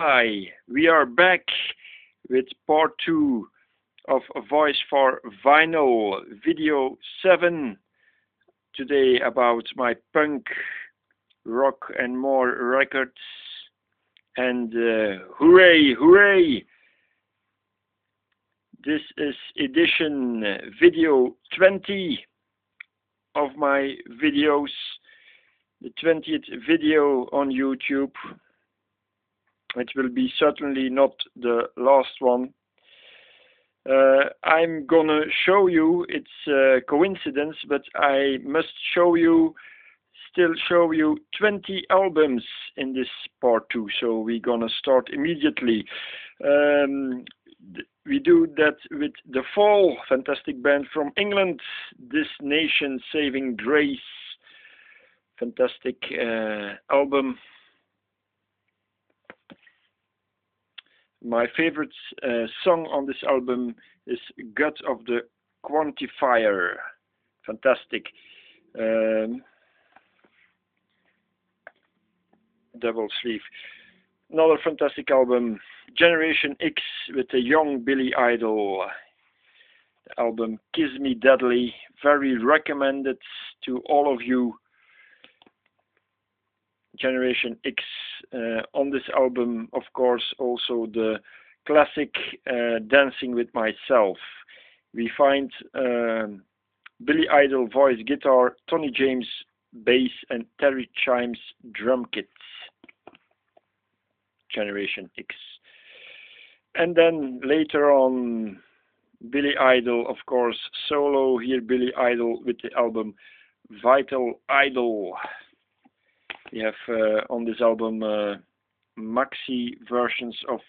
Hi, we are back with part 2 of A Voice for Vinyl, video 7. Today about my punk, rock and more records. And hooray, hooray! This is edition video 20 of my videos, the 20th video on YouTube. It will be certainly not the last one. I'm gonna show you, it's a coincidence, but I must still show you 20 albums in this part 2, so we're gonna start immediately. We do that with The Fall, fantastic band from England, This Nation Saving Grace, fantastic album. My favorite song on this album is Gut of the Quantifier. Fantastic. Double sleeve. Another fantastic album, Generation X with a young Billy Idol. The album Kiss Me Deadly, very recommended to all of you. Generation X. On this album, of course, also the classic Dancing with Myself. We find Billy Idol voice, guitar, Tony James bass, and Terry Chimes drum kits. Generation X. And then later on, Billy Idol, of course, solo. Here Billy Idol with the album Vital Idol. We have on this album maxi versions of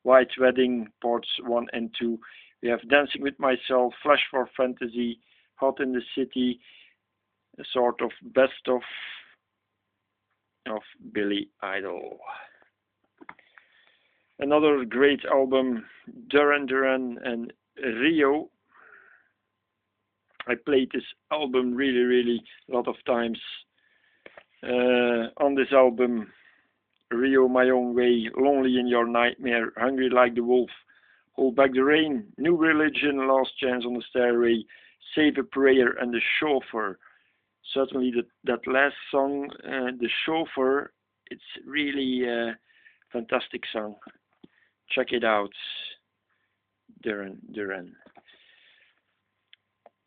White Wedding parts 1 and 2. We have Dancing with Myself, Flash for Fantasy, Hot in the City, a sort of best of Billy Idol. Another great album, Duran Duran and Rio. I played this album really a lot of times. On this album, Rio, My Own Way, Lonely in Your Nightmare, Hungry Like the Wolf, Hold Back the Rain, New Religion, Last Chance on the Stairway, Save a Prayer, and The Chauffeur. Certainly that last song, The Chauffeur, it's really a fantastic song. Check it out, Duran Duran.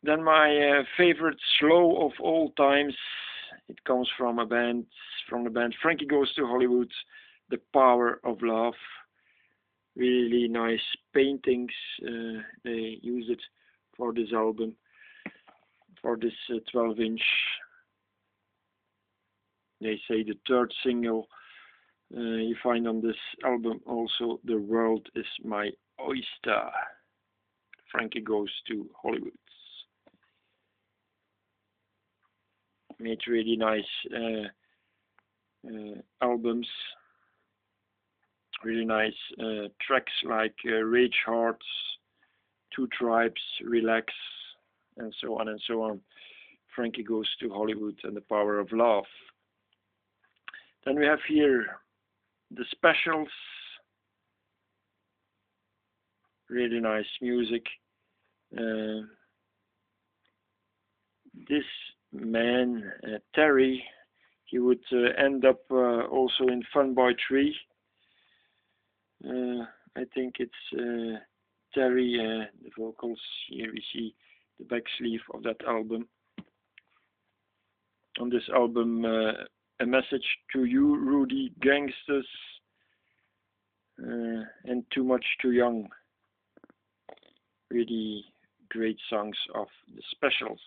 Then my favorite slow of all times. It comes from the band Frankie Goes to Hollywood, The Power of Love. Really nice paintings. They use it for this album, for this 12-inch. They say the third single. You find on this album also The World is My Oyster. Frankie Goes to Hollywood. Made really nice albums, really nice tracks like Rage Hearts, Two Tribes, Relax, and so on and so on. Frankie Goes to Hollywood and The Power of Love. Then we have here The Specials, really nice music. This man, Terry, he would end up also in Funboy 3. I think it's Terry, the vocals. Here we see the back sleeve of that album. On this album, A Message to You, Rudy Gangsters, and Too Much Too Young. Really great songs of The Specials.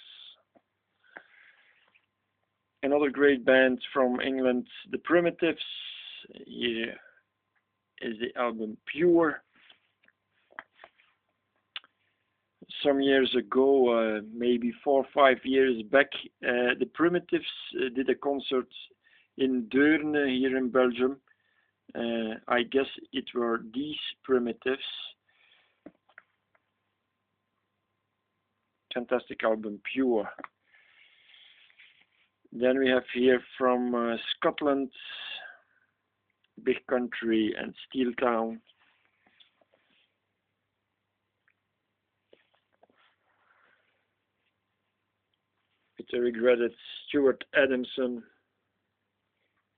Another great band from England, The Primitives. Here is the album Pure. Some years ago, maybe 4 or 5 years back, The Primitives did a concert in Deurne here in Belgium. I guess it were these Primitives. Fantastic album, Pure. Then we have here from Scotland, Big Country and Steel Town. With the regretted Stuart Adams,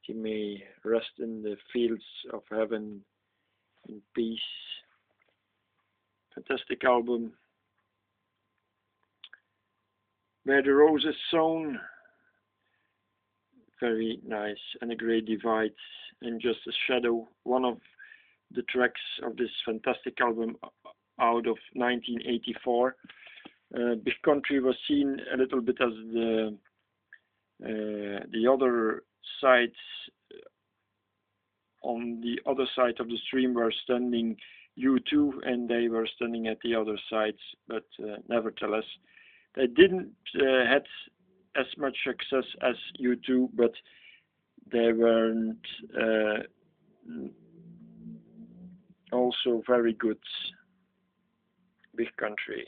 he may rest in the fields of heaven in peace. Fantastic album. Where the Rose is Sown, very nice, and A Great Divide, and Just a Shadow, one of the tracks of this fantastic album out of 1984. Big Country was seen a little bit as the other sides. On the other side of the stream were standing U2, and they were standing at the other sides, but nevertheless they didn't had as much success as U2, but they weren't also very good. Big Country.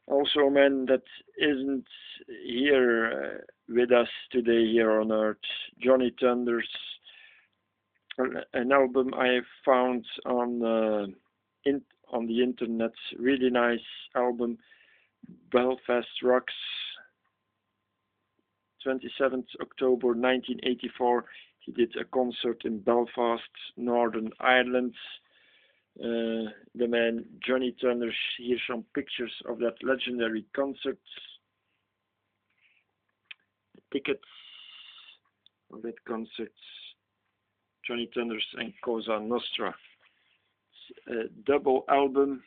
Also a man that isn't here with us today here on Earth, Johnny Thunders, an album I found on the internet, really nice album, Belfast Rocks, 27th October 1984. He did a concert in Belfast, Northern Ireland. The man Johnny Thunders. Here's some pictures of that legendary concert. The tickets of that concert. Johnny Thunders and Cosa Nostra. It's a double album.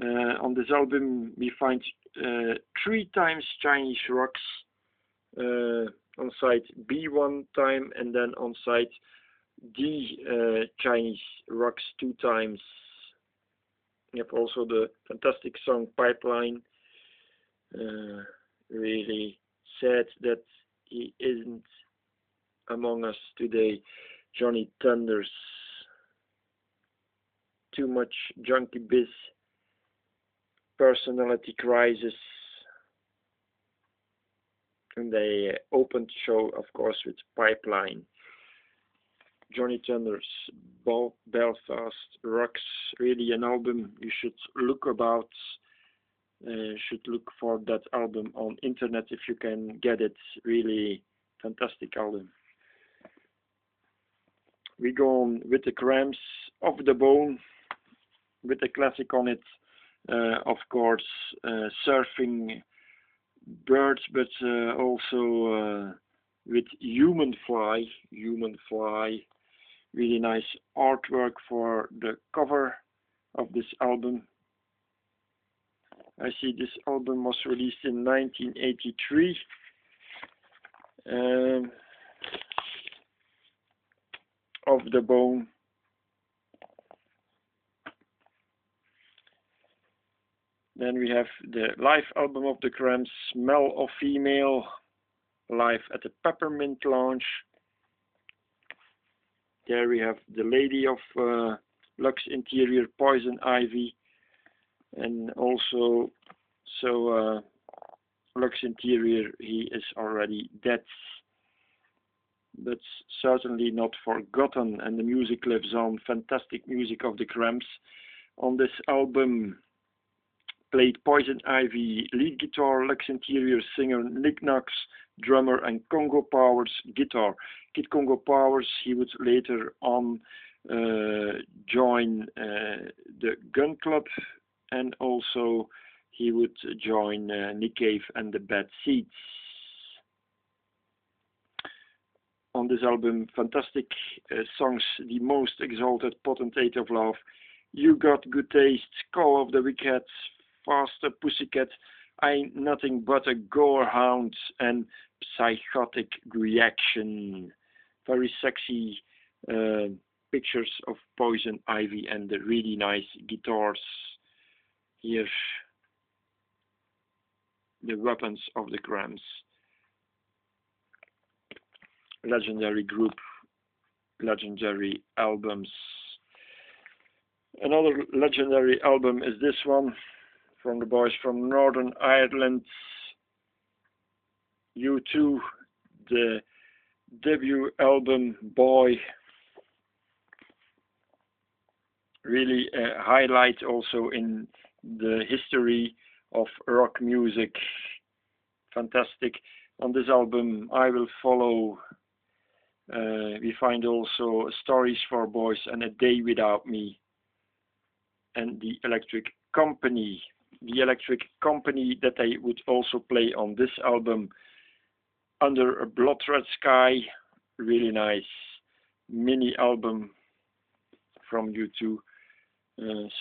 On this album we find 3 times Chinese rocks. On side B 1 time, and then on side D Chinese rocks 2 times. You have also the fantastic song Pipeline. Really sad that he isn't among us today. Johnny Thunders. Too much junkie biz. Personality crisis. And they opened the show, of course, with Pipeline. Johnny Thunders, Belfast Rocks, really an album you should look about. Should look for that album on internet if you can get it. Really fantastic album. We go on with the Cramps, Off the Bone, with a classic on it, of course, Surfing Birds, but also with Human Fly, really nice artwork for the cover of this album. I see this album was released in 1983. Off the Bone. Then we have the live album of the Cramps, Smell of Female, live at the Peppermint Lounge. There we have the lady of Lux Interior, Poison Ivy, and also Lux Interior, he is already dead, but certainly not forgotten, and the music lives on. Fantastic music of the Cramps. On this album played Poison Ivy, lead guitar, Lux Interior singer Nick Knox, drummer, and Congo Powers guitar. Kid Congo Powers, he would later on join the Gun Club, and also he would join Nick Cave and the Bad Seeds. On this album, fantastic songs, The Most Exalted Potentate of Love, You Got Good Taste, Call of the Wicked, Faster Pussycat, Ain't Nothing But a Gorehound, and Psychotic Reaction. Very sexy pictures of Poison Ivy and the really nice guitars. Here, the weapons of the Cramps. Legendary group, legendary albums. Another legendary album is this one from the boys from Northern Ireland, U2, the debut album Boy. Really a highlight also in the history of rock music. Fantastic. On this album I Will Follow, we find also Stories for Boys and A Day Without Me and The Electric Company. The Electric Company that I would also play on this album, Under a Blood Red Sky. Really nice mini album from U2.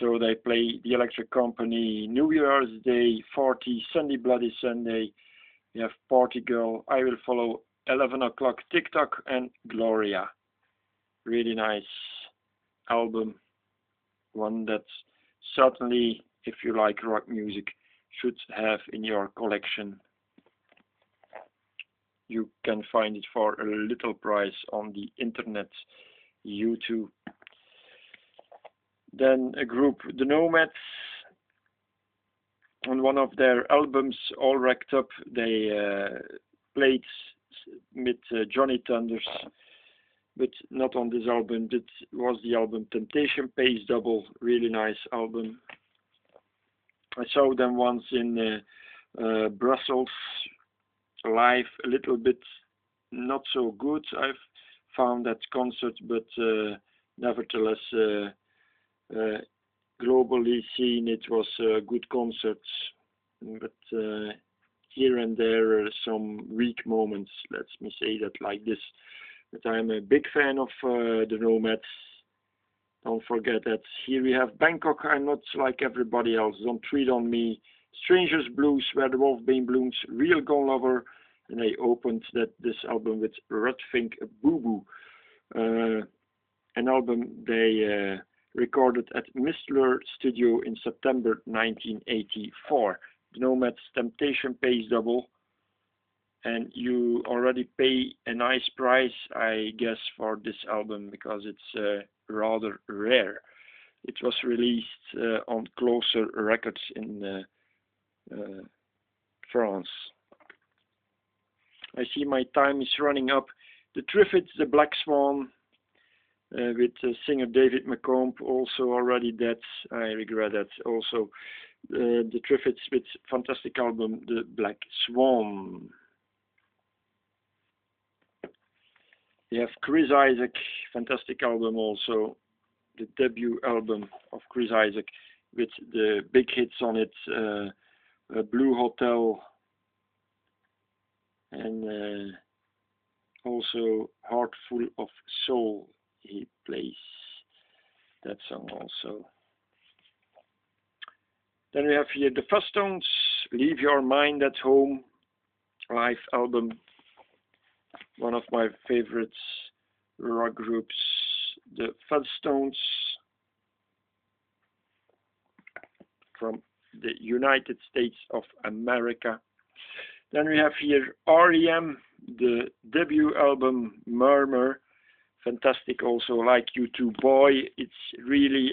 So they play The Electric Company, New Year's Day, 40, Sunday Bloody Sunday. We have Party Girl, I Will Follow, 11 o'clock, TikTok, and Gloria. Really nice album. One that certainly, if you like rock music, should have in your collection. You can find it for a little price on the internet, YouTube. Then a group, the Nomads. On one of their albums, All Wracked Up, they played with Johnny Thunders, but not on this album. It was the album Temptation Pays Double. Really nice album. I saw them once in Brussels live, a little bit not so good, I've found that concert, but nevertheless globally seen it was a good concert, but here and there some weak moments, let me say that like this. But I'm a big fan of the Nomads. Don't forget that. Here we have Bangkok, I'm Not Like Everybody Else, Don't Treat on Me, Strangers Blues, Where the Wolfbane Blooms, Real Gone Lover, and I opened this album with Red Fink Boo Boo, an album they recorded at Mistler Studio in September 1984. The Nomads, Temptation Pays Double, and you already pay a nice price, I guess, for this album because it's rather rare. It was released on Closer Records in France. I see my time is running up. The Triffids, The Black Swan, with singer David McComb, also already dead. I regret that. Also, the Triffids with fantastic album, The Black Swan. We have Chris Isaak, fantastic album also. The debut album of Chris Isaak with the big hits on it, Blue Hotel, and also Heart Full of Soul. He plays that song also. Then we have here the Fuzz-Tones, Leave Your Mind at Home, live album. One of my favorites rock groups, the Fuzz-Tones, from the United States of America. Then we have here R.E.M., the debut album Murmur. Fantastic also, like U2 Boy. It's really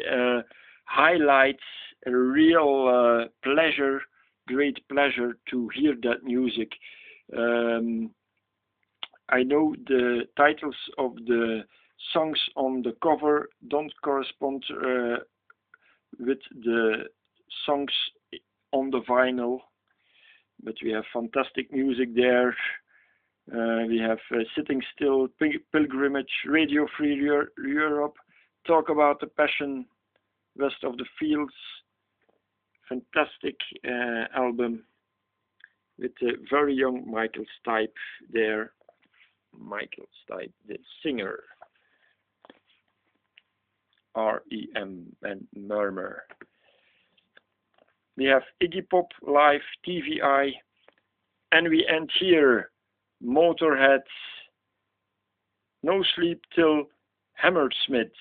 highlights a real pleasure, great pleasure to hear that music. I know the titles of the songs on the cover don't correspond with the songs on the vinyl, but we have fantastic music there. We have Sitting Still, Pilgrimage, Radio Free Europe, Talk About the Passion, West of the Fields. Fantastic album with a very young Michael Stipe there. Michael Stipe, the singer. R.E.M. and Murmur. We have Iggy Pop live, TVI, and we end here. Motorhead, No Sleep Till Hammersmith.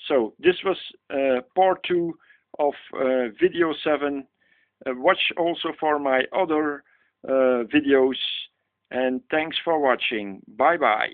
So this was part 2 of video 7. Watch also for my other videos, and thanks for watching. Bye bye.